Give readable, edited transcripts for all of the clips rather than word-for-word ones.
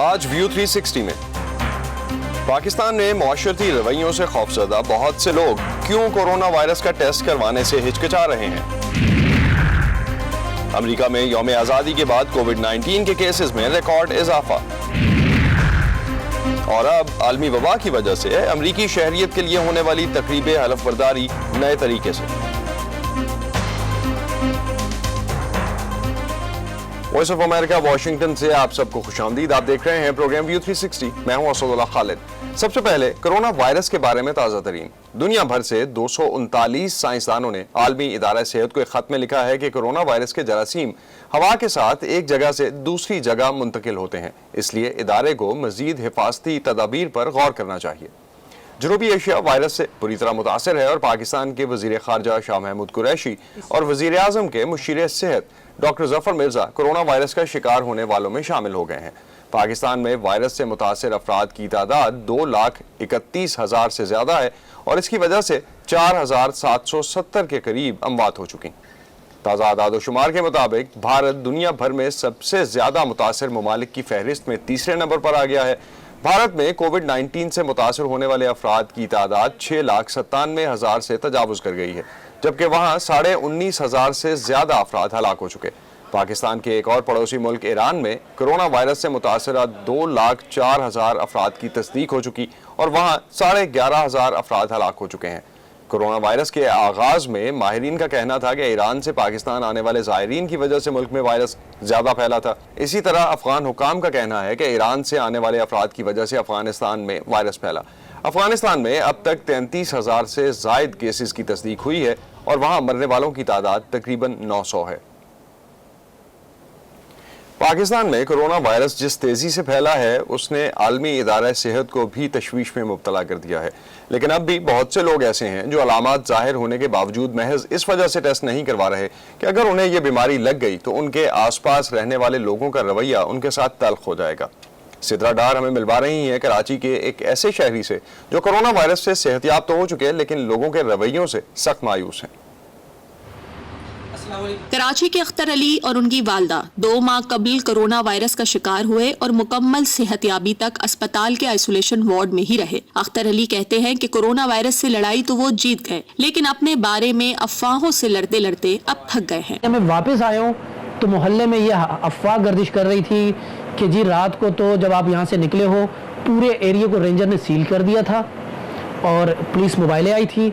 آج ویو 360 میں پاکستان میں معاشرتی رویوں سے خوفزدہ بہت سے لوگ کیوں کورونا وائرس کا ٹیسٹ کروانے سے ہچکچا رہے ہیں؟ امریکہ میں یوم آزادی کے بعد کووڈ-19 کے کیسز میں ریکارڈ اضافہ، اور اب عالمی وبا کی وجہ سے امریکی شہریت کے لیے ہونے والی تقریب حلف برداری نئے طریقے سے۔ وائس آف امریکہ واشنگٹن سے آپ سب کو خوش آمدید۔ آپ دیکھ رہے ہیں پروگرام ویو 360، میں ہوں اسد اللہ خالد۔ سب سے پہلے کرونا وائرس کے بارے میں تازہ ترین۔ دنیا بھر سے 239 سائنسدانوں نے عالمی ادارہ صحت کو ایک خط میں لکھا ہے کہ کرونا وائرس کے جراثیم ہوا کے ساتھ ایک جگہ سے دوسری جگہ منتقل ہوتے ہیں، اس لیے ادارے کو مزید حفاظتی تدابیر پر غور کرنا چاہیے۔ جنوبی ایشیا وائرس سے بری طرح متاثر ہے اور پاکستان کے وزیر خارجہ شاہ محمود قریشی اور وزیر اعظم کے مشیر صحت ڈاکٹر ظفر مرزا کرونا وائرس کا شکار ہونے والوں میں شامل ہو گئے ہیں۔ پاکستان میں وائرس سے متاثر افراد کی تعداد 2,31,000 سے زیادہ ہے اور اس کی وجہ سے 4,770 کے قریب اموات ہو چکی۔ تازہ اعداد و شمار کے مطابق بھارت دنیا بھر میں سب سے زیادہ متاثر ممالک کی فہرست میں تیسرے نمبر پر آ گیا ہے۔ بھارت میں کووڈ-19 سے متاثر ہونے والے افراد کی تعداد 6,97,000 سے تجاوز کر گئی ہے، جبکہ وہاں 19,500 سے زیادہ افراد ہلاک ہو چکے۔ پاکستان کے ایک اور پڑوسی ملک ایران میں کرونا وائرس سے متاثرہ 2,04,000 افراد کی تصدیق ہو چکی اور وہاں 11,500 افراد ہلاک ہو چکے ہیں۔ کرونا وائرس کے آغاز میں ماہرین کا کہنا تھا کہ ایران سے پاکستان آنے والے زائرین کی وجہ سے ملک میں وائرس زیادہ پھیلا تھا۔ اسی طرح افغان حکام کا کہنا ہے کہ ایران سے آنے والے افراد کی وجہ سے افغانستان میں وائرس پھیلا۔ افغانستان میں اب تک 33,000 سے زائد کیسز کی تصدیق ہوئی ہے اور وہاں مرنے والوں کی تعداد تقریباً 900 ہے۔ پاکستان میں کرونا وائرس جس تیزی سے پھیلا ہے اس نے عالمی ادارہ صحت کو بھی تشویش میں مبتلا کر دیا ہے، لیکن اب بھی بہت سے لوگ ایسے ہیں جو علامات ظاہر ہونے کے باوجود محض اس وجہ سے ٹیسٹ نہیں کروا رہے کہ اگر انہیں یہ بیماری لگ گئی تو ان کے آس پاس رہنے والے لوگوں کا رویہ ان کے ساتھ تلخ ہو جائے گا۔ سترہ ڈار ہمیں ملوا رہی ہیں کراچی کے ایک ایسے شہری سے جو کرونا وائرس سے صحت یاب تو ہو چکے لیکن لوگوں کے رویوں سے سخت مایوس ہیں۔ کراچی کے اختر علی اور ان کی والدہ 2 ماہ قبل کرونا وائرس کا شکار ہوئے اور مکمل صحت یابی تک اسپتال کے آئسولیشن وارڈ میں ہی رہے۔ اختر علی کہتے ہیں کہ کرونا وائرس سے لڑائی تو وہ جیت گئے لیکن اپنے بارے میں افواہوں سے لڑتے لڑتے اب تھک گئے ہیں۔ میں واپس آیا ہوں تو محلے میں یہ افواہ گردش کر رہی تھی کہ جی رات کو تو جب آپ یہاں سے نکلے ہو پورے ایریے کو رینجر نے سیل کر دیا تھا اور پولیس موبائلیں آئی تھی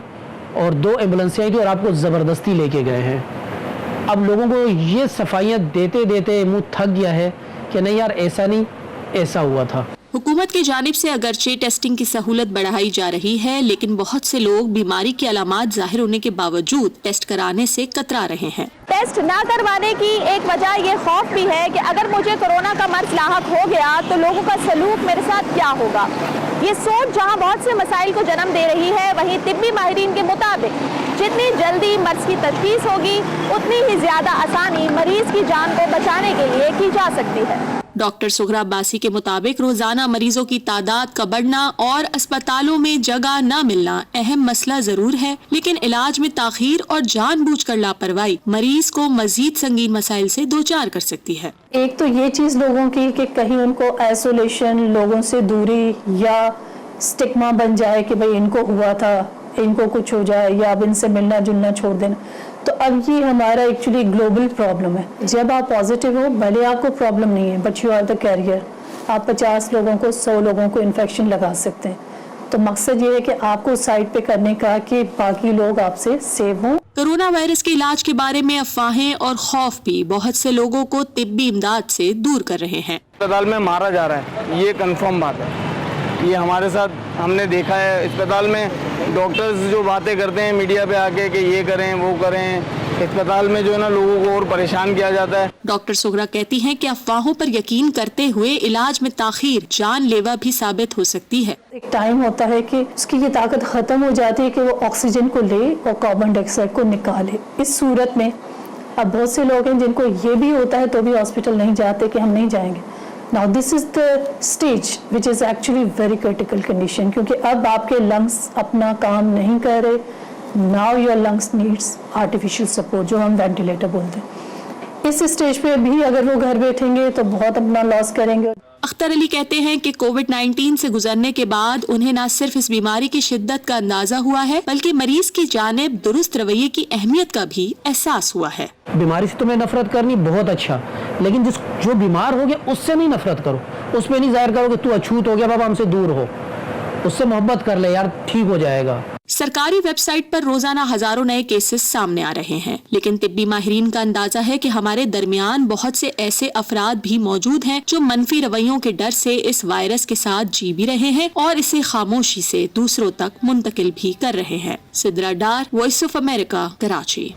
اور 2 ایمبولینسیں آئی تھی اور آپ کو زبردستی لے کے گئے ہیں۔ اب لوگوں کو یہ صفائیاں دیتے دیتے منہ تھک گیا ہے کہ نہیں یار ایسا نہیں، ایسا ہوا تھا۔ حکومت کی جانب سے اگرچہ ٹیسٹنگ کی سہولت بڑھائی جا رہی ہے لیکن بہت سے لوگ بیماری کی علامات ظاہر ہونے کے باوجود ٹیسٹ کرانے سے کترا رہے ہیں۔ ٹیسٹ نہ کروانے کی ایک وجہ یہ خوف بھی ہے کہ اگر مجھے کورونا کا مرض لاحق ہو گیا تو لوگوں کا سلوک میرے ساتھ کیا ہوگا۔ یہ سوچ جہاں بہت سے مسائل کو جنم دے رہی ہے، وہیں طبی ماہرین کے مطابق جتنی جلدی مرض کی تشخیص ہوگی اتنی ہی زیادہ آسانی مریض کی جان کو بچانے کے لیے کی جا سکتی ہے۔ ڈاکٹر سغرا عباسی کے مطابق روزانہ مریضوں کی تعداد کا بڑھنا اور اسپتالوں میں جگہ نہ ملنا اہم مسئلہ ضرور ہے لیکن علاج میں تاخیر اور جان بوجھ کر لاپرواہی مریض کو مزید سنگین مسائل سے دوچار کر سکتی ہے۔ ایک تو یہ چیز لوگوں کی کہ کہیں ان کو آئسولیشن، لوگوں سے دوری یا سٹگما بن جائے کہ بھئی ان کو ہوا تھا، ان کو کچھ ہو جائے یا اب ان سے ملنا جلنا چھوڑ دینا۔ تو اب یہ ہمارا ایکچولی گلوبل پرابلم ہے۔ جب آپ پازیٹیو ہو بھلے آپ کو پرابلم نہیں ہے but you are the career, آپ 50 لوگوں کو 100 لوگوں کو انفیکشن لگا سکتے ہیں۔ تو مقصد یہ ہے کہ آپ کو سائٹ پہ کرنے کا کہ باقی لوگ آپ سے سیو ہوں۔ کورونا وائرس کے علاج کے بارے میں افواہیں اور خوف بھی بہت سے لوگوں کو طبی امداد سے دور کر رہے ہیں۔ اسپتال میں مارا جا رہا ہے، یہ کنفرم بات ہے، یہ ہمارے ساتھ ہم نے دیکھا ہے۔ اسپتال میں ڈاکٹرز جو باتیں کرتے ہیں میڈیا پہ آ کے کہ یہ کریں وہ کریں، اسپتال میں جو ہے نا لوگوں کو اور پریشان کیا جاتا ہے۔ ڈاکٹر سغرا کہتی ہیں کہ افواہوں پر یقین کرتے ہوئے علاج میں تاخیر جان لیوا بھی ثابت ہو سکتی ہے۔ ایک ٹائم ہوتا ہے کہ اس کی یہ طاقت ختم ہو جاتی ہے کہ وہ آکسیجن کو لے اور کاربن ڈائی آکسائڈ کو نکالے۔ اس صورت میں اب بہت سے لوگ ہیں جن کو یہ بھی ہوتا ہے تو بھی ہاسپٹل نہیں جاتے کہ ہم نہیں جائیں گے۔ Now this is the stage which is actually very critical condition کیونکہ اب آپ کے لنگس اپنا کام نہیں کر رہے۔ Now your lungs needs artificial support جو ہم وینٹیلیٹر بولتے ہیں۔ اس اسٹیج پہ بھی اگر وہ گھر بیٹھیں گے تو بہت اپنا لاس کریں گے۔ اختر علی کہتے ہیں کہ کووڈ-19 سے گزرنے کے بعد انہیں نہ صرف اس بیماری کی شدت کا اندازہ ہوا ہے بلکہ مریض کی جانب درست رویے کی اہمیت کا بھی احساس ہوا ہے. بیماری سے تمہیں نفرت کرنی بہت اچھا، لیکن جو بیمار ہو گیا اس سے نہیں نفرت کرو، اس پہ نہیں ظاہر کرو کہ تو اچھوت ہو گیا بابا ہم سے دور ہو، اس سے محبت کر لے یار ٹھیک ہو جائے گا. سرکاری ویب سائٹ پر روزانہ ہزاروں نئے کیسز سامنے آ رہے ہیں، لیکن طبی ماہرین کا اندازہ ہے کہ ہمارے درمیان بہت سے ایسے افراد بھی موجود ہیں جو منفی رویوں کے ڈر سے اس وائرس کے ساتھ جی بھی رہے ہیں اور اسے خاموشی سے دوسروں تک منتقل بھی کر رہے ہیں. Sidra Dar, voice of America, Karachi.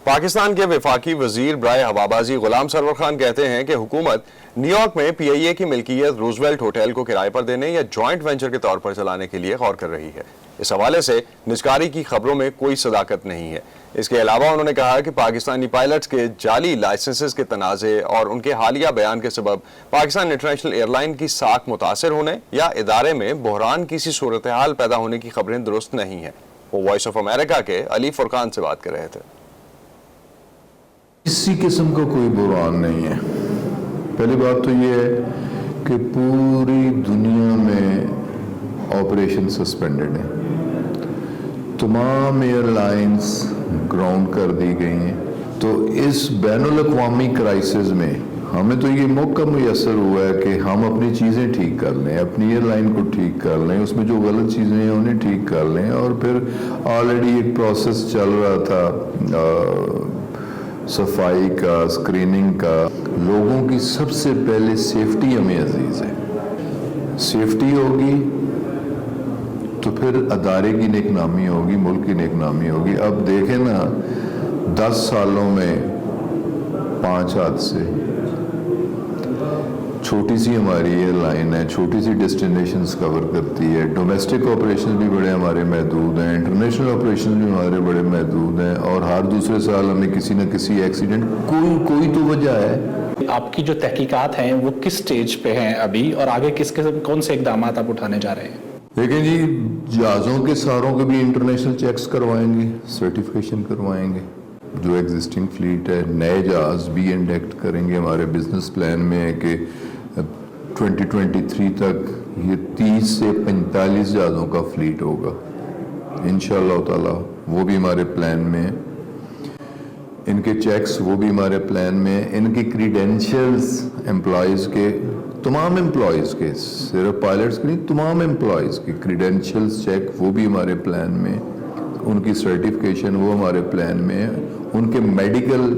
Pakistan کے وفاقی وزیر برائے ہوابازی غلام سرور خان کہتے ہیں کہ حکومت نیو یارک میں پی آئی اے کی ملکیت روزویلٹ ہوٹل کو کرائے پر دینے یا جوائنٹ وینچر کے طور پر چلانے کے لیے غور کر رہی ہے. اس حوالے سے نجکاری کی خبروں میں کوئی صداقت نہیں ہے. اس کے علاوہ انہوں نے کہا کہ پاکستانی پائلٹس کے جعلی لائسنسز کے تنازع اور ان کے حالیہ بیان کے سبب پاکستان انٹرنیشنل ایئر لائن کی ساکھ متاثر ہونے یا ادارے میں بحران کی سی صورتحال پیدا ہونے کی خبریں درست نہیں ہیں. وہ وائس آف امریکہ کے علی فرقان سے بات کر رہے تھے. کسی قسم کا کوئی بحران نہیں ہے. پہلی بات تو یہ ہے کہ پوری دنیا میں آپریشن سسپینڈڈ ہیں. تمام ایئر لائنز گراؤنڈ کر دی گئی ہیں. تو اس بین الاقوامی کرائسس میں ہمیں تو یہ موقع میسر ہوا ہے کہ ہم اپنی چیزیں ٹھیک کر لیں، اپنی ایئر لائن کو ٹھیک کر لیں، اس میں جو غلط چیزیں ہیں انہیں ٹھیک کر لیں. اور پھر آلریڈی ایک پروسیس چل رہا تھا صفائی کا، اسکریننگ کا. لوگوں کی سب سے پہلے سیفٹی ہمیں عزیز ہے. سیفٹی ہوگی تو پھر ادارے کی نیک نامی ہوگی، ملک کی نیک نامی ہوگی. اب دیکھیں نا 10 سالوں میں 5 حادثے. چھوٹی سی ہماری ایئر لائن ہے، چھوٹی سی ڈیسٹینیشنز کور کرتی ہے. ڈومیسٹک آپریشن بھی بڑے ہمارے محدود ہیں، انٹرنیشنل آپریشن بھی ہمارے بڑے محدود ہیں. اور ہر دوسرے سال ہمیں کسی نہ کسی ایکسیڈنٹ کوئی تو وجہ ہے. آپ کی جو تحقیقات ہیں وہ کس سٹیج پہ ہیں ابھی، اور آگے کون سے اقدامات آپ اٹھانے جا رہے ہیں؟ دیکھیں جی، جہازوں کے ساروں کے بھی انٹرنیشنل چیکس کروائیں گے، سرٹیفکیشن کروائیں گے. جو ایگزسٹنگ فلیٹ ہے، نئے جہاز بھی انڈکٹ کریں گے. ہمارے بزنس پلان میں ہے کہ 2023 تک یہ 30 سے 45 جہازوں کا فلیٹ ہوگا انشاءاللہ تعالی. وہ بھی ہمارے پلان میں ہے. ان کے چیکس وہ بھی ہمارے پلان میں. ان کے کریڈینشلز امپلائیز کے، تمام امپلائیز کے، صرف پائلٹس کے نہیں، تمام امپلائیز کے کریڈینشلز چیک وہ بھی ہمارے پلان میں. ان کی سرٹیفکیشن وہ ہمارے پلان میں ہے. ان کے میڈیکل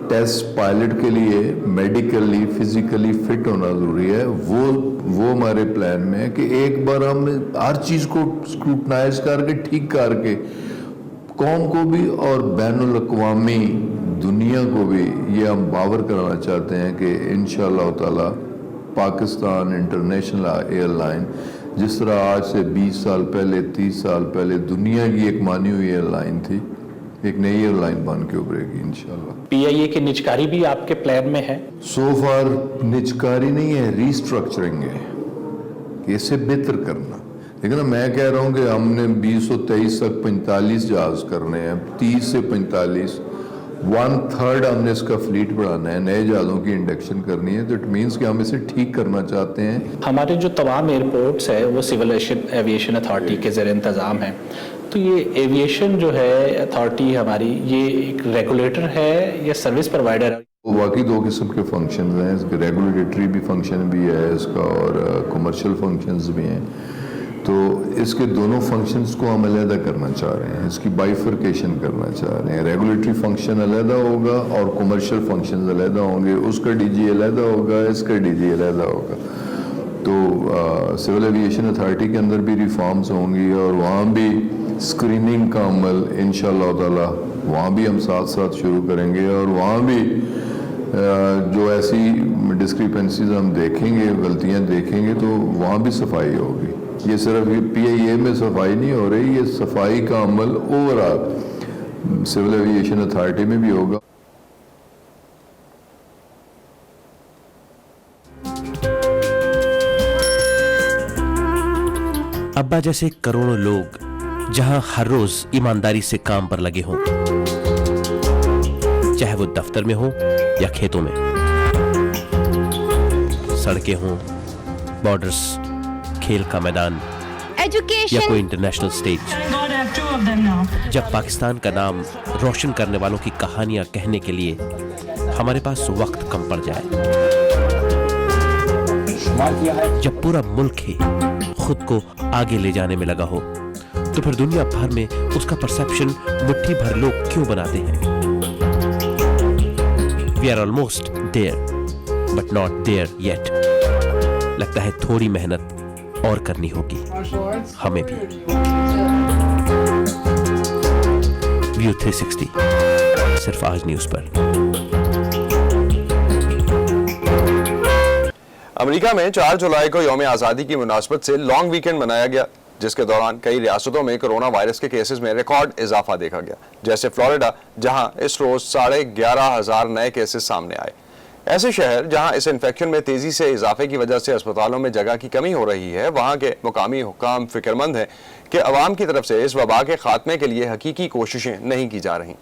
ٹیسٹ، پائلٹ کے لیے میڈیکلی فزیکلی فٹ ہونا ضروری ہے، وہ ہمارے پلان میں ہے کہ ایک بار ہم ہر چیز کو اسکروٹنائز کر کے ٹھیک کر کے قوم کو بھی اور بین الاقوامی دنیا کو بھی یہ ہم باور کرانا چاہتے ہیں کہ انشاءاللہ تعالی پاکستان انٹرنیشنل ایئر لائن جس طرح آج سے 20 سال پہلے، 30 سال پہلے دنیا کی ایک مانی ہوئی ایئر لائن تھی، ایک نئی ایئر لائن بن کے ابھرے گی انشاءاللہ. پی آئی اے کی نجکاری بھی آپ کے پلان میں ہے؟ سو فار نجکاری نہیں ہے، ریسٹرکچرنگ ہے کہ اسے بہتر کرنا. لیکن میں کہہ رہا ہوں کہ ہم نے 2023 تک 45 جہاز کرنے ہیں، 30 سے 45، 1/3 ہم نے اس کا فلیٹ بڑھانا ہے، نئے جہازوں کی انڈکشن کرنی ہے. تو اٹ مینس کہ ہم اسے ٹھیک کرنا چاہتے ہیں. ہمارے جو تمام ایئرپورٹس ہیں وہ سول ایویشن اتھارٹی کے زیر انتظام ہیں. تو یہ ایویشن جو ہے اتھارٹی ہماری، یہ ایک ریگولیٹر ہے یا سروس پرووائڈر ہے؟ واقعی 2 قسم کے فنکشنز ہیں. اس کے ریگولیٹری بھی فنکشن بھی ہے اس کا، اور کمرشل فنکشنز بھی ہیں. تو اس کے دونوں فنکشنز کو ہم علیحدہ کرنا چاہ رہے ہیں، اس کی بائیفرکیشن کرنا چاہ رہے ہیں. ریگولیٹری فنکشن علیحدہ ہوگا اور کمرشل فنکشنز علیحدہ ہوں گے. اس کا ڈی جی علیحدہ ہوگا، اس کا ڈی جی علیحدہ ہوگا. تو سول ایویشن اتھارٹی کے اندر بھی ریفارمز ہوں گی اور وہاں بھی اسکریننگ کا عمل انشاءاللہ تعالی وہاں بھی ہم ساتھ ساتھ شروع کریں گے. اور وہاں بھی جو ایسی ڈسکریپنسیز ہم دیکھیں گے، غلطیاں دیکھیں گے، تو وہاں بھی صفائی ہوگی. یہ صرف پی آئی اے میں صفائی نہیں ہو رہی، یہ صفائی کا عمل overall civil aviation authority میں بھی ہوگا. ابا جیسے کروڑوں لوگ جہاں ہر روز ایمانداری سے کام پر لگے ہوں، چاہے وہ دفتر میں ہو یا کھیتوں میں، सड़कें हों, बॉर्डर्स, खेल का मैदान या कोई इंटरनेशनल स्टेज, जब पाकिस्तान का नाम रोशन करने वालों की कहानियां कहने के लिए हमारे पास वक्त कम पड़ जाए, जब पूरा मुल्क ही खुद को आगे ले जाने में लगा हो, तो फिर दुनिया भर में उसका परसेप्शन मुट्ठी भर लोग क्यों बनाते हैं? We are almost there, but not there yet. लगता है थोड़ी मेहनत और करनी होगी हमें भी। व्यू 360 सिर्फ आज न्यूज पर। अमेरिका में 4 जुलाई को यौम आज़ादी की मुनासबत से लॉन्ग वीकेंड मनाया गया, जिसके दौरान कई रियासतों में कोरोना वायरस के केसेस में रिकॉर्ड इजाफा देखा गया, जैसे फ्लोरिडा, जहां इस रोज 11,500 नए केसेस सामने आए। ऐसे शहर जहां इस इन्फेक्शन में तेजी से इजाफे की वजह से अस्पतालों में जगह की कमी हो रही है, वहां के मुकामी हुक्काम फिक्रमंद हैं कि अवाम की तरफ से इस वबा के खात्मे के लिए हकीकी कोशिशें नहीं की जा रही।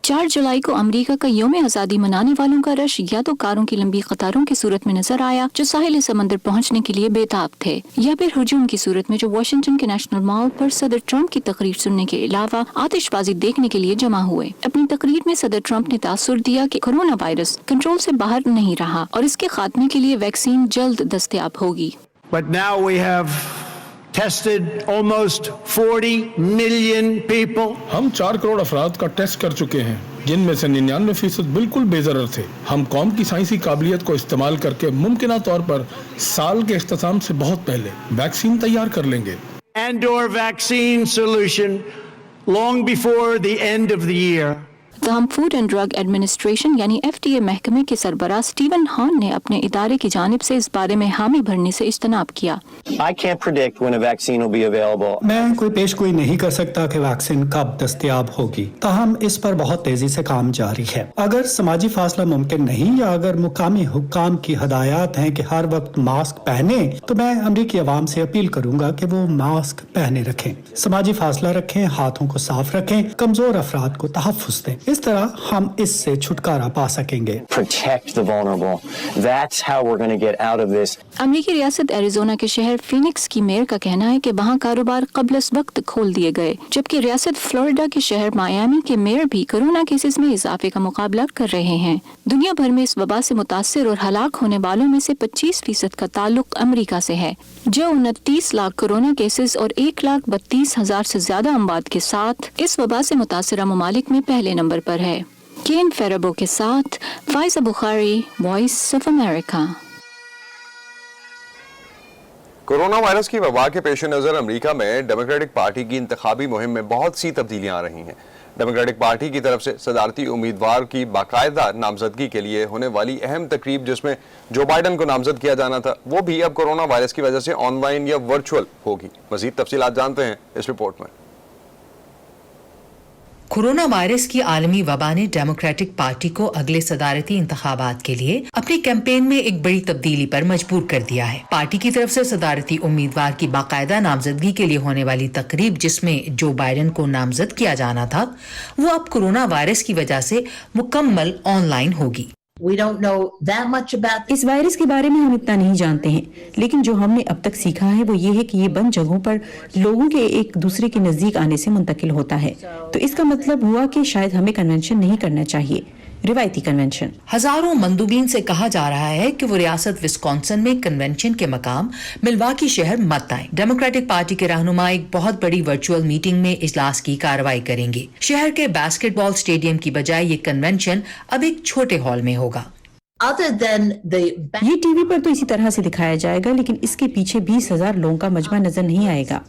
4 जुलाई को अमेरिका का यौम आज़ादी मनाने वालों का रश या तो कारों की लंबी कतारों की सूरत में नजर आया जो साहिल समंदर पहुंचने के लिए बेताब थे, या फिर हुजूम की सूरत में जो वाशिंगटन के नेशनल मॉल पर सदर ट्रंप की तकरीर सुनने के अलावा आतिशबाजी देखने के लिए जमा हुए। अपनी तकरीर में सदर ट्रंप ने तासुर दिया कि कोरोना वायरस कंट्रोल से बाहर नहीं रहा और इसके खात्मे के लिए वैक्सीन जल्द दस्तयाब होगी। But now we have tested almost 40 million people. हम 4 करोड़ अफराद का टेस्ट कर चुके हैं, जिनमें से 99% बिल्कुल बेज़रर थे। हम कौम की साइंसी काबिलियत को इस्तेमाल करके मुमकिना तौर पर साल के इख्तिताम से बहुत पहले वैक्सीन तैयार कर लेंगे। And/or vaccine solution long before the end of the year. तमाम फूड एंड ड्रग एडमिनिस्ट्रेशन यानी FDA महकमे के सरबराह स्टीवन हॉर्न ने अपने इदारे की जानिब से इस बारे में हामी भरने से इज्तनाब किया। I can't predict when a vaccine will be available. मैं कोई पेशगोई नहीं कर सकता कि वैक्सीन कब दस्तयाब होगी, ताहम इस पर बहुत तेजी से काम जारी है। अगर समाजी फासला मुमकिन नहीं या अगर मुकामी हुक्काम की हदायत हैं कि हर वक्त मास्क पहने, तो मैं अमरीकी अवाम से अपील करूंगा कि वो मास्क पहने रखें, समाजी फासला रखें, हाथों को साफ रखें, कमजोर अफराद को तहफ्फुज़ दें। इस तरह हम इससे छुटकारा पा सकेंगे। Protect the vulnerable. That's how we're going to get out of this. अमेरिकी रियासत एरिजोना के शहर फिनिक्स की मेयर का कहना है कि वहाँ कारोबार क़ब्ल वक्त खोल दिए गए, जबकि रियासत फ्लोरिडा के शहर मायामी के मेयर भी कोरोना केसेस में इजाफे का मुकाबला कर रहे हैं। दुनिया भर में इस वबा से मुतासिर और हलाक होने वालों में से 25% का ताल्लुक अमेरिका से है, जो 29 लाख कोरोना केसेस और 1,32,000 से ज्यादा अमवात के साथ इस वबा से मुतासिरा ममालिक में पहले नंबर पर है। केन फेराबो के साथ Pfizer Bukhari, voice of America. Corona virus की वबा के पेश नज़र अमेरिका में डेमोक्रेटिक पार्टी की इंतखाबी मुहिम में बहुत सी तब्दीलियां आ रही हैं। डेमोक्रेटिक पार्टी की तरफ से सदारती उम्मीदवार की बाकायदा नामजदगी के लिए होने वाली अहम तकरीब, जिसमें जो बाइडन को नामजद किया जाना था, वो भी अब कोरोना वायरस की वजह से ऑनलाइन या वर्चुअल होगी। मजीद तफसीलात जानते हैं इस रिपोर्ट में। कोरोना वायरस की आलमी वबा ने डेमोक्रेटिक पार्टी को अगले सदारती इंतखाबात के लिए अपनी कैंपेन में एक बड़ी तब्दीली पर मजबूर कर दिया है। पार्टी की तरफ से सदारती उम्मीदवार की बाकायदा नामजदगी के लिए होने वाली तकरीब, जिसमें जो बाइडन को नामजद किया जाना था, वो अब कोरोना वायरस की वजह से मुकम्मल ऑनलाइन होगी। We don't know that much about इस वायरस के बारे में हम इतना नहीं जानते हैं, लेकिन जो हमने अब तक सीखा है वो ये है कि ये बंद जगहों पर लोगों के एक दूसरे के नजदीक आने से मुंतकिल होता है। तो इसका मतलब हुआ कि शायद हमें कन्वेंशन नहीं करना चाहिए, रिवायती कन्वेंशन। हजारों मंदूबीन से कहा जा रहा है कि वो रियासत विस्कॉन्सिन में कन्वेंशन के मकाम मिल्वाकी शहर मत आए। डेमोक्रेटिक पार्टी के रहनुमा एक बहुत बड़ी वर्चुअल मीटिंग में इजलास की कार्रवाई करेंगे। शहर के बास्केटबॉल स्टेडियम की बजाय ये कन्वेंशन अब एक छोटे हॉल में होगा। ये टीवी पर तो इसी तरह से दिखाया जाएगा, लेकिन इसके पीछे 20,000 लोगों का मजमा नजर नहीं आएगा।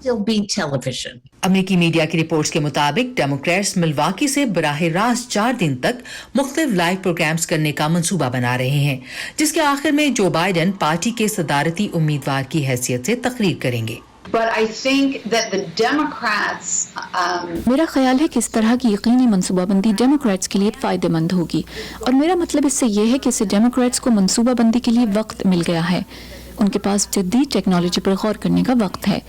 अमेरिकी मीडिया की रिपोर्ट्स के मुताबिक डेमोक्रेट्स मिल्वाकी से बराह रास्त 4 दिन तक मुख्तलिफ लाइव प्रोग्राम्स करने का मंसूबा बना रहे हैं, जिसके आखिर में जो बाइडन पार्टी के सदारती उम्मीदवार की हैसियत से तकरीर करेंगे। But I think that the Democrats, मेरा ख्याल है कि इस तरह की यकीनी मनसूबाबंदी डेमोक्रेट्स के लिए फायदेमंद होगी, और मेरा मतलब इससे यह है कि इससे डेमोक्रेट्स को मनसूबाबंदी के लिए वक्त मिल गया है। उनके पास जदीद टेक्नोलॉजी पर गौर करने का वक्त है।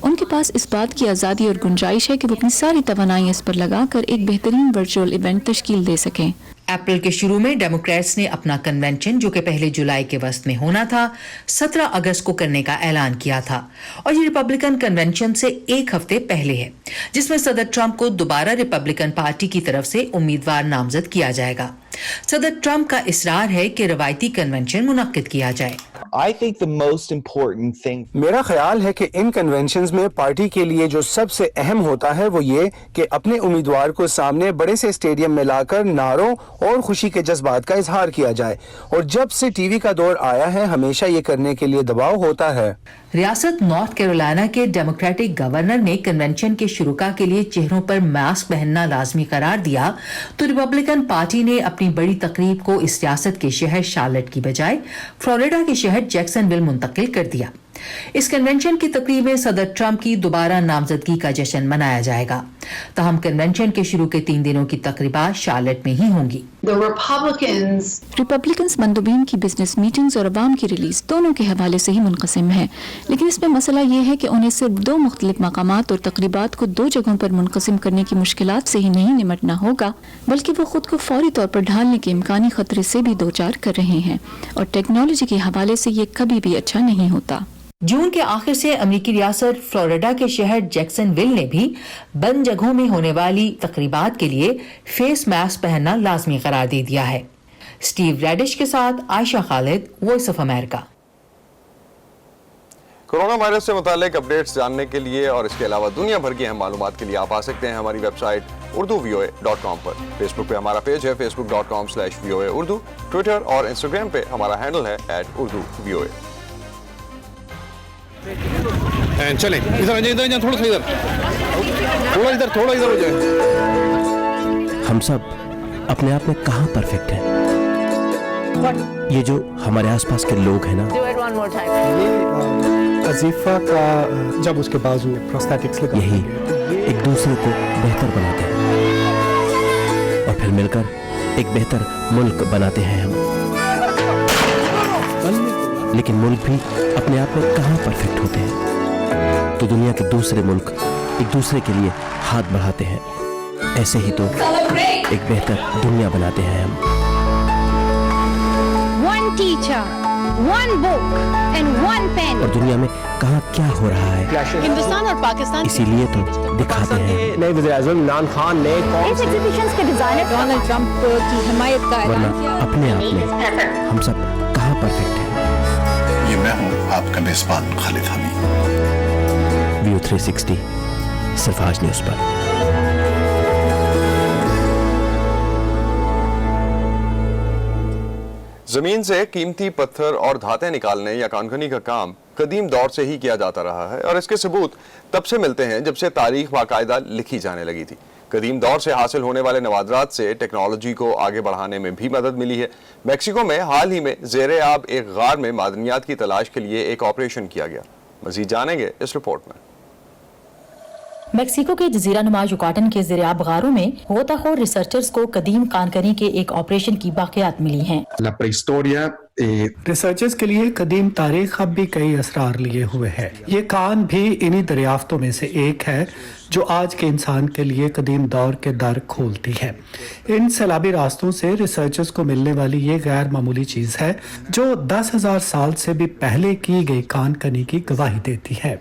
उनके पास इस बात की आज़ादी और गुंजाइश है कि वो अपनी सारी तवानाई इस पर लगाकर एक बेहतरीन वर्चुअल इवेंट तश्कील दे सकें। अप्रैल के शुरू में डेमोक्रेट्स ने अपना कन्वेंशन, जो कि पहले जुलाई के वस्त में होना था, 17 अगस्त को करने का ऐलान किया था और ये रिपब्लिकन कन्वेंशन से एक हफ्ते पहले है, जिसमें सदर ट्रंप को दोबारा रिपब्लिकन पार्टी की तरफ से उम्मीदवार नामजद किया जाएगा। सदर ट्रंप का इसरार है कि रवायती कन्वेंशन मुनक्किद किया जाए। I think the most important thing मेरा ख्याल है कि इन कन्वेंशंस में पार्टी के लिए जो सबसे अहम होता है वो ये कि अपने उम्मीदवार को सामने बड़े से स्टेडियम में लाकर नारों और खुशी के जज्बात का इजहार किया जाए, और जब से टीवी का दौर आया है हमेशा ये करने के लिए दबाव होता है। रियासत नॉर्थ कैरोलिना के डेमोक्रेटिक गवर्नर ने कन्वेंशन के शुरुका के लिए चेहरों पर मास्क पहनना लाजमी करार दिया, तो रिपब्लिकन पार्टी ने अपनी बड़ी तकरीब को इस रियासत के शहर शार्लेट की बजाय फ्लोरिडा के शहर जैक्सनविल मुंतकिल कर दिया। इस कन्वेंशन की तकरीब में सदर ट्रंप की दोबारा नामजदगी का जश्न मनाया जाएगा। तहम कन्वेंशन के शुरू के 3 दिनों की तकरीबात शार्लेट में ही होंगी। रिपब्लिकन्स मंदुबीन की बिजनेस मीटिंग्स और अवाम की रिलीज दोनों के हवाले से ही मुनक़सिम है, लेकिन इसमें मसला ये है कि उन्हें सिर्फ 2 मुख्तलिफ मकामात और तकरीबात को 2 जगहों पर मुनक़सिम करने की मुश्किलात से ही नहीं निमटना होगा, बल्कि वो खुद को फौरी तौर पर ढालने के इम्कानी खतरे से भी दो चार कर रहे हैं, और टेक्नोलॉजी के हवाले से ये कभी भी अच्छा नहीं होता। जून के आखिर से अमेरिकी रियासत फ्लोरिडा के शहर जैक्सनविल ने भी बंद जगहों में होने वाली तकरीबात के लिए फेस मास्क पहनना लाजमी करार दे दिया है। स्टीव रेडिश के साथ Ayesha Khalid, voice of America. Corona virus से मुतालिक अपडेट्स जानने के लिए और इसके अलावा दुनिया भर की अहम मालूमात के लिए आप आ सकते हैं हमारी वेबसाइट urduvoa.com पर। फेसबुक पे हमारा पेज है facebook.com/voa urdu। ट्विटर और इंस्टाग्राम पे हमारा हैंडल है @urduvoa। चलें इधर इधर थोड़ा इधर हो जाए। हम सब अपने आप में कहाँ परफेक्ट हैं? ये जो हमारे आसपास के लोग हैं ना, अजीफा का जब उसके बाजू प्रोस्थेटिक्स लगा, यही एक दूसरे को बेहतर बनाते हैं और फिर मिलकर एक बेहतर मुल्क बनाते हैं हम। लेकिन मुल्क भी अपने आप में कहाँ परफेक्ट होते हैं? तो दुनिया के दूसरे मुल्क एक दूसरे के लिए हाथ बढ़ाते हैं। ऐसे ही तो एक बेहतर दुनिया बनाते हैं हम। One teacher, one book and one pen. और दुनिया में कहाँ क्या हो रहा है, हिंदुस्तान और पाकिस्तान इसीलिए तो दिखाते हैं। नए वज़ीर-ए-आज़म इमरान खान ने इस एग्जीबिशंस के डिजाइनर डोनाल्ड ट्रंप की हिमायत का वरना ऐलान किया। अपने आप में हम सब कहाँ परफेक्ट हैं? ये मैं हूँ आपका मेजबान खालिद हमीद। व्यू 360 सिर्फ आज न्यूज़ पर। जमीन से कीमती पत्थर और धातें निकालने या कानखनी का काम कदीम दौर से ही किया जाता रहा है, और इसके सबूत तब से मिलते हैं जब से तारीख बाकायदा लिखी जाने लगी थी। कदीम दौर से हासिल होने वाले नवादरात से टेक्नोलॉजी को आगे बढ़ाने में भी मदद मिली है। मैक्सिको में हाल ही में ज़ेरे आब एक गार में मादनियात की तलाश के लिए एक ऑपरेशन किया गया। मजीद जानेंगे इस रिपोर्ट में। मेक्सिको के जजीरा नुमा युकाटन के ज़ेरे-आब गारों में गोताखोर रिसर्चर्स को कदीम कानकनी के एक ऑपरेशन की बाक़ियात मिली हैं। रिसर्चर्स के लिए कदीम तारीख अब भी कई असरार लिए हुए है। ये कान भी इन्हीं दरियाफ्तों में से एक है जो आज के इंसान के लिए कदीम दौर के दर खोलती है। इन सैलाबी रास्तों से रिसर्चर्स को मिलने वाली ये गैर मामूली चीज़ है जो 10,000 साल से भी पहले की गई कानकनी की गवाही देती है।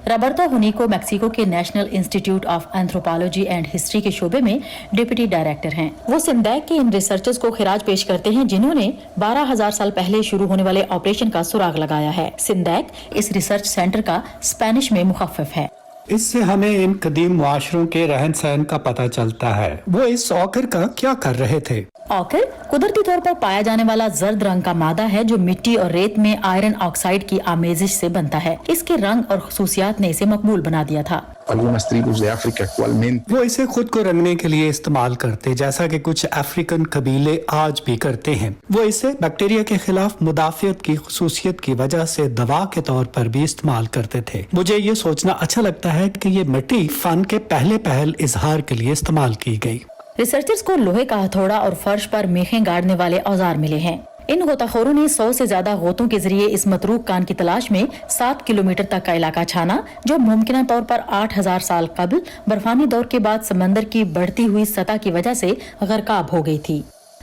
रॉबर्टो हुनिको मैक्सिको के national institute of anthropology and history के शोबे में डिप्टी डायरेक्टर हैं। वो सिंदैक के इन रिसर्चर्स को खिराज पेश करते हैं जिन्होंने 12,000 साल पहले शुरू होने वाले ऑपरेशन का सुराग लगाया है। सिंदैक इस रिसर्च सेंटर का स्पेनिश में मुखफ़िफ है। इससे हमें इन कदीम मुआशरों के रहन सहन का पता चलता है। वो इस ऑकर का क्या कर रहे थे? ऑकर कुदरती तौर पर पाया जाने वाला जर्द रंग का मादा है जो मिट्टी और रेत में आयरन ऑक्साइड की आमेजिश से बनता है। इसके रंग और खुसूसियात ने इसे मकबूल बना दिया था। वो इसे खुद को रंगने के लिए इस्तेमाल करते, जैसा कि कुछ अफ्रीकन कबीले आज भी करते हैं। वो इसे बैक्टीरिया के खिलाफ मुदाफियत की खुसूसियत की वजह से दवा के तौर पर भी इस्तेमाल करते थे। मुझे ये सोचना अच्छा लगता है कि ये मिट्टी फन के पहले पहल इजहार के लिए इस्तेमाल की गई। रिसर्चर्स को लोहे का हथौड़ा और फर्श पर मेखें गाड़ने वाले औजार मिले हैं। इन गोताखोरों ने 100 से ज्यादा गोतों के जरिए इस मतरूक कान की तलाश में 7 किलोमीटर तक का इलाका छाना, जो मुमकिन तौर पर 8,000 साल कबल बर्फानी दौर के बाद समंदर की बढ़ती हुई सतह की वजह से गर्काब हो गई थी।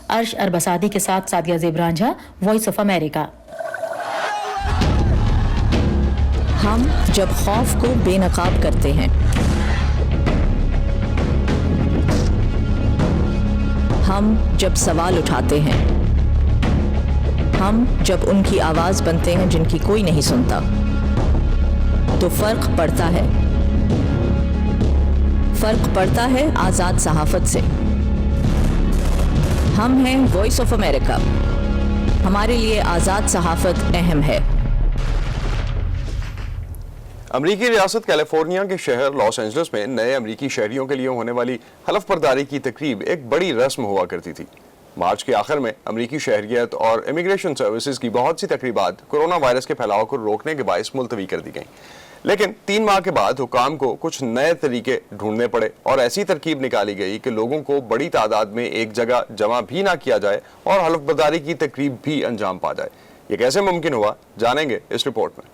अर्श अरबसादी के साथ सादिया ज़ेबरांझा, वॉइस ऑफ अमेरिका। हम जब खौफ को बेनकाब करते हैं, हम जब सवाल उठाते हैं, हम जब उनकी आवाज बनते हैं जिनकी कोई नहीं सुनता, तो फर्क पड़ता है आजाद सहाफत से। हम हैं वॉइस ऑफ अमेरिका, हमारे लिए आजाद सहाफत अहम है। अमरीकी रियासत कैलिफोर्निया के शहर लॉस एंजलिस में नए अमरीकी शहरियों के लिए होने वाली हलफ बर्दारी की तकरीब एक बड़ी रस्म हुआ करती थी। मार्च के आखिर में अमरीकी शहरियत और इमिग्रेशन सर्विसेज की बहुत सी तकरीबात कोरोना वायरस के फैलाव को रोकने के बायस मुलतवी कर दी गईं। लेकिन 3 माह के बाद हुकाम को कुछ नए तरीके ढूंढने पड़े और ऐसी तरकीब निकाली गई कि लोगों को बड़ी तादाद में एक जगह जमा भी ना किया जाए और हलफ बर्दारी की तकरीब भी अंजाम पा जाए। ये कैसे मुमकिन हुआ, जानेंगे इस रिपोर्ट में।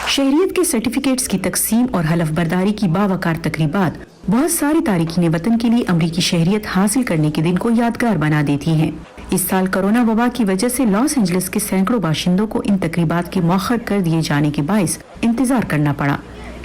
शहरियत के सर्टिफिकेट्स की तकसीम और हलफ बर्दारी की बावकार तकरीबात बहुत सारे तारिकीन वतन के लिए अमरीकी शहरियत हासिल करने के दिन को यादगार बना देती हैं। इस साल कोरोना वबा की वजह से लॉस एंजलिस के सैकड़ों बाशिंदों को इन तकरीबात के मौखर कर दिए जाने के बायस इंतजार करना पड़ा,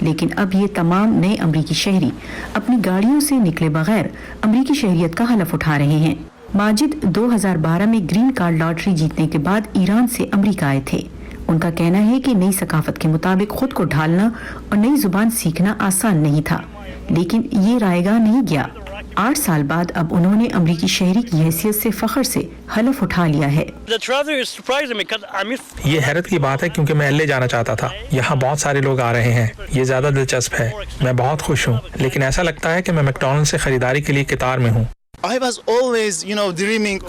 लेकिन अब ये तमाम नए अमरीकी शहरी अपनी गाड़ियों से निकले बगैर अमरीकी शहरियत का हलफ उठा रहे हैं। माजिद 2012 में ग्रीन कार्ड लॉटरी जीतने के बाद ईरान से अमरीका आए थे। उनका कहना है कि नई सकाफत के मुताबिक खुद को ढालना और नई जुबान सीखना आसान नहीं था, लेकिन ये रायगा नहीं गया। 8 साल बाद अब उन्होंने अमरीकी शहरी की हैसियत से फख्र से हलफ उठा लिया है। ये हैरत की बात है क्योंकि मैं LA जाना चाहता था। यहाँ बहुत सारे लोग आ रहे हैं, ये ज्यादा दिलचस्प है। मैं बहुत खुश हूँ, लेकिन ऐसा लगता है कि मैं मैकडॉनल्ड से खरीदारी के लिए कतार में हूँ।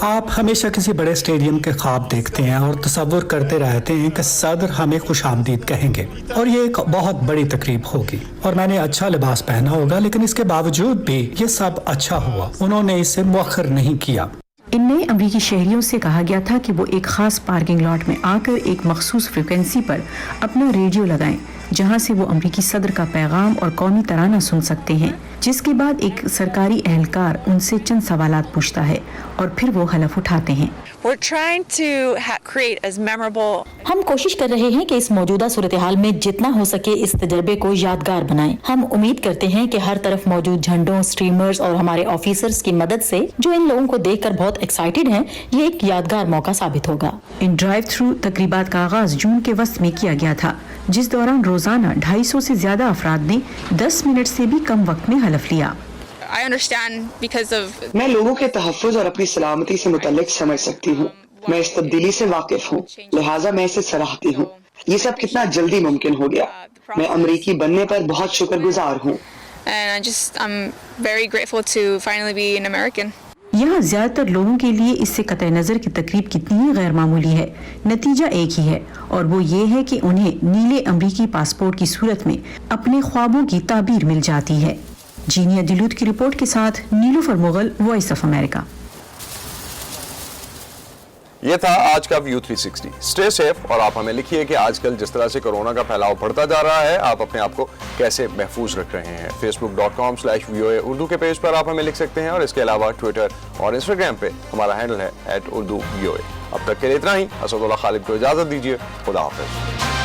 आप हमेशा किसी बड़े स्टेडियम के ख्वाब देखते हैं और तसव्वुर करते रहते हैं कि सदर हमें खुशामदीद कहेंगे और ये एक बहुत बड़ी तकरीब होगी और मैंने अच्छा लिबास पहना होगा, लेकिन इसके बावजूद भी ये सब अच्छा हुआ। उन्होंने इसे मुअख्खर नहीं किया। इन नए अमरीकी शहरियों से कहा गया था कि वो एक खास पार्किंग लॉट में आकर एक मखसूस फ्रिक्वेंसी पर अपना रेडियो लगाएं, जहां से वो अमरीकी सदर का पैगाम और कौमी तराना सुन सकते हैं, जिसके बाद एक सरकारी एहलकार उनसे चंद सवालात पूछता है और फिर वो हलफ उठाते हैं। हम कोशिश कर रहे हैं कि इस मौजूदा सूरत हाल में जितना हो सके इस तजर्बे को यादगार बनाएं। हम उम्मीद करते हैं कि हर तरफ मौजूद झंडों, स्ट्रीमर्स और हमारे ऑफिसर्स की मदद से जो इन लोगों को देखकर बहुत एक्साइटेड हैं, ये एक यादगार मौका साबित होगा। इन ड्राइव थ्रू तकरीबात का आगाज जून के वस्त में किया गया था, जिस दौरान रोजाना 250 से ज्यादा अफराद ने 10 मिनट से भी कम वक्त में हलफ लिया। मैं लोगों के तहफ़्फ़ुज़ और अपनी सलामती से मुतल्लिक समझ सकती हूँ। मैं इस तब्दीली से वाकिफ हूँ, लिहाजा मैं इसे सराहती हूँ। ये सब कितना जल्दी मुमकिन हो गया। मैं अमरीकी बनने पर बहुत शुक्रगुजार हूँ। यहाँ ज्यादातर लोगों के लिए इससे कतई नजर की तकरीब कितनी ही गैर मामूली है, नतीजा एक ही है और वो ये है कि उन्हें नीले अमरीकी पासपोर्ट की सूरत में अपने ख्वाबों की ताबीर मिल जाती है। जीनिया दिलूत की रिपोर्ट के साथ Nilufar Mughal, voice of America. ये था आज का व्यू 360। स्टे सेफ और आप हमें लिखिए कि आजकल जिस तरह से कोरोना का फैलाव बढ़ता जा रहा है, आप अपने आप को कैसे महफूज रख रहे हैं। facebook.com/VOA उर्दू के पेज पर आप हमें लिख सकते हैं और इसके अलावा ट्विटर और इंस्टाग्राम पे हमारा हैंडल है @urduvoa। अब तक के लिए इतना ही। असदुल्लाह खालिद को इजाजत दीजिए। खुदा हाफिज।